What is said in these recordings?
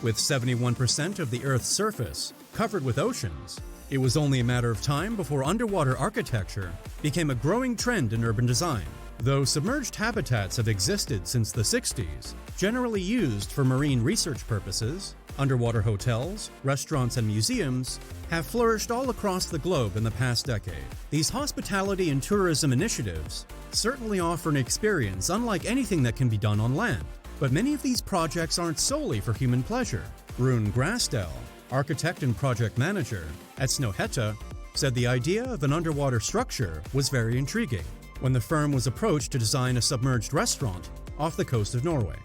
With 71% of the Earth's surface covered with oceans, it was only a matter of time before underwater architecture became a growing trend in urban design. Though submerged habitats have existed since the 60s, generally used for marine research purposes, underwater hotels, restaurants, and museums have flourished all across the globe in the past decade. These hospitality and tourism initiatives certainly offer an experience unlike anything that can be done on land. But many of these projects aren't solely for human pleasure. Rune Grasdal, architect and project manager at Snøhetta, said the idea of an underwater structure was very intriguing when the firm was approached to design a submerged restaurant off the coast of Norway.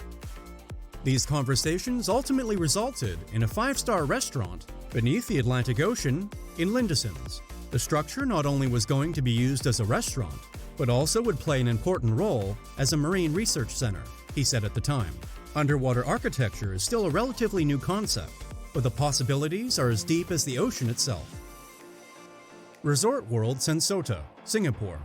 These conversations ultimately resulted in a 5-star restaurant beneath the Atlantic Ocean in Lindesnes. The structure not only was going to be used as a restaurant, but also would play an important role as a marine research center, he said at the time. Underwater architecture is still a relatively new concept, but the possibilities are as deep as the ocean itself. Resort World Snøhetta, Singapore.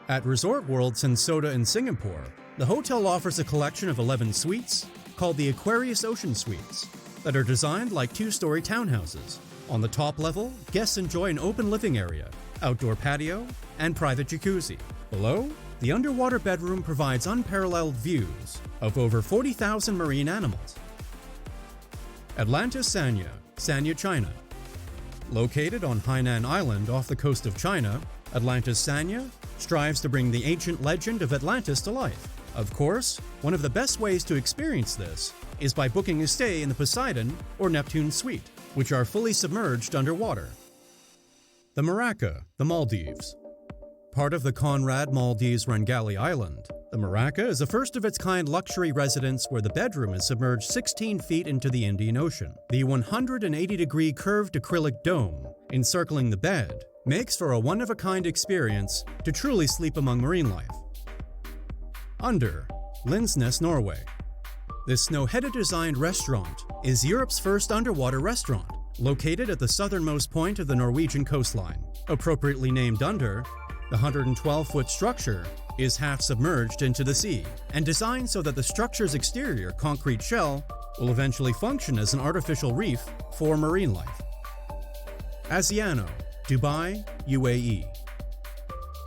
At Resort World Snøhetta in Singapore, the hotel offers a collection of 11 suites called the Aquarius Ocean Suites that are designed like 2-story townhouses. On the top level, guests enjoy an open living area, outdoor patio, and private jacuzzi. Below, the underwater bedroom provides unparalleled views of over 40,000 marine animals. Atlantis China. Located on Hainan Island off the coast of China, Atlantis China strives to bring the ancient legend of Atlantis to life. Of course, one of the best ways to experience this is by booking a stay in the Poseidon or Neptune suite, which are fully submerged underwater. The Maldives. Part of the Conrad Maldives Rengali Island, the Maracca is a first-of-its-kind luxury residence where the bedroom is submerged 16 feet into the Indian Ocean. The 180-degree curved acrylic dome encircling the bed makes for a one-of-a-kind experience to truly sleep among marine life. Lindesnes, Norway. This Snøhetta-designed restaurant is Europe's first underwater restaurant, located at the southernmost point of the Norwegian coastline. Appropriately named Under, the 112-foot structure is half submerged into the sea and designed so that the structure's exterior concrete shell will eventually function as an artificial reef for marine life. Asiano, Dubai UAE.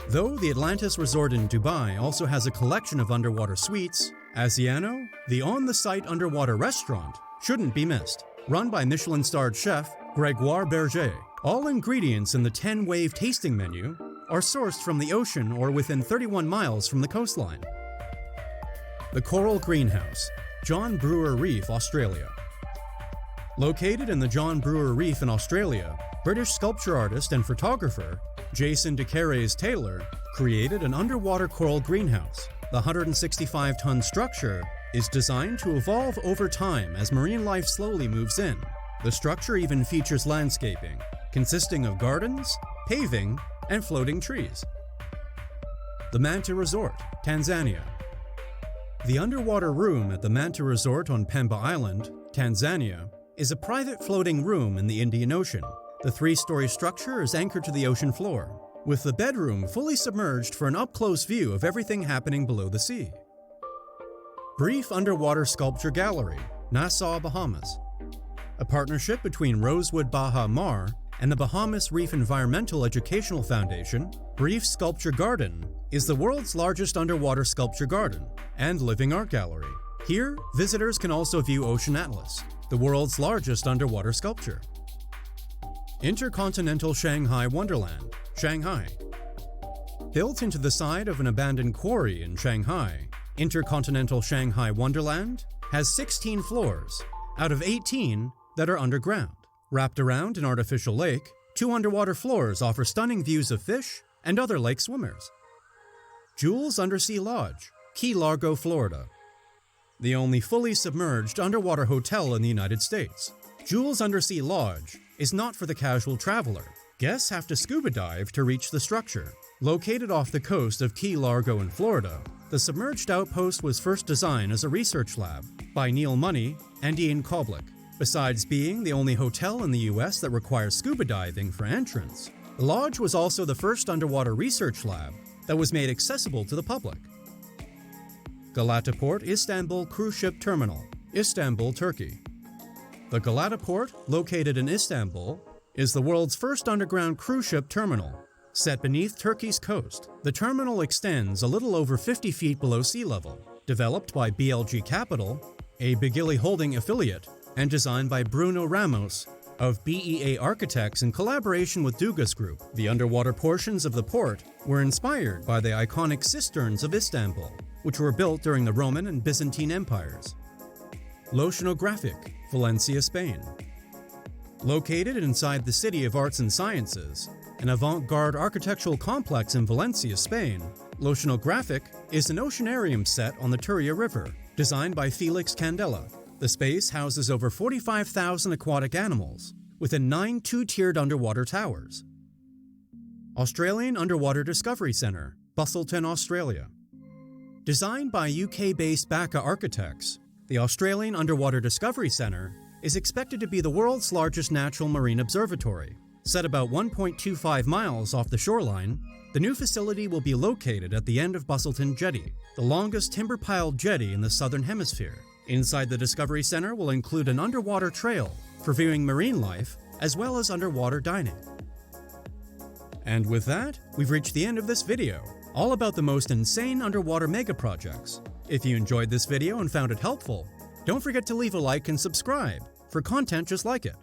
Though the Atlantis resort in Dubai also has a collection of underwater suites, Asiano, the on-the-site underwater restaurant, shouldn't be missed. Run by Michelin-starred chef Grégoire Berger, all ingredients in the 10-wave tasting menu are sourced from the ocean or within 31 miles from the coastline. The Coral Greenhouse, John Brewer Reef, Australia. Located in the John Brewer Reef in Australia, British sculpture artist and photographer Jason de Carres Taylor created an underwater coral greenhouse. The 165-ton structure is designed to evolve over time as marine life slowly moves in. The structure even features landscaping, consisting of gardens, paving, and floating trees. The Mante Resort, Tanzania. The underwater room at the Mante Resort on Pemba Island, Tanzania, is a private floating room in the Indian Ocean. The 3-story structure is anchored to the ocean floor, with the bedroom fully submerged for an up-close view of everything happening below the sea. Reef Underwater Sculpture Gallery, Nassau, Bahamas. A partnership between Rosewood Baha Mar and the Bahamas Reef Environmental Educational Foundation, Reef Sculpture Garden is the world's largest underwater sculpture garden and living art gallery. Here, visitors can also view Ocean Atlas, the world's largest underwater sculpture. InterContinental Shanghai Wonderland, Shanghai. Built into the side of an abandoned quarry in Shanghai, InterContinental Shanghai Wonderland has 16 floors, out of 18 that are underground. Wrapped around an artificial lake, 2 underwater floors offer stunning views of fish and other lake swimmers. Jules Undersea Lodge, Key Largo, Florida. The only fully submerged underwater hotel in the United States. Jules Undersea Lodge is not for the casual traveler. Guests have to scuba dive to reach the structure. Located off the coast of Key Largo in Florida, the submerged outpost was first designed as a research lab by Neil Money and Ian Koblick. Besides being the only hotel in the US that requires scuba diving for entrance, the lodge was also the first underwater research lab that was made accessible to the public. Galataport Istanbul Cruise Ship Terminal, Istanbul, Turkey. The Galataport, located in Istanbul, is the world's first underground cruise ship terminal. Set beneath Turkey's coast, the terminal extends a little over 50 feet below sea level. Developed by BLG Capital, a Bigili Holding affiliate, and designed by Bruno Ramos of BEA Architects in collaboration with Dugas Group, the underwater portions of the port were inspired by the iconic cisterns of Istanbul, which were built during the Roman and Byzantine empires. Laguna Graphic, Valencia, Spain. Located inside the City of Arts and Sciences, an avant-garde architectural complex in Valencia, Spain, Laguna Graphic is an oceanarium set on the Turia River, designed by Felix Candela. The space houses over 45,000 aquatic animals, within 9 two-tiered underwater towers. Australian Underwater Discovery Centre, Busselton, Australia. Designed by UK-based BACA Architects, the Australian Underwater Discovery Centre is expected to be the world's largest natural marine observatory. Set about 1.25 miles off the shoreline, the new facility will be located at the end of Busselton Jetty, the longest timber-piled jetty in the Southern Hemisphere. Inside the Discovery Center will include an underwater trail for viewing marine life, as well as underwater dining. And with that, we've reached the end of this video, all about the most insane underwater mega projects. If you enjoyed this video and found it helpful, don't forget to leave a like and subscribe for content just like it.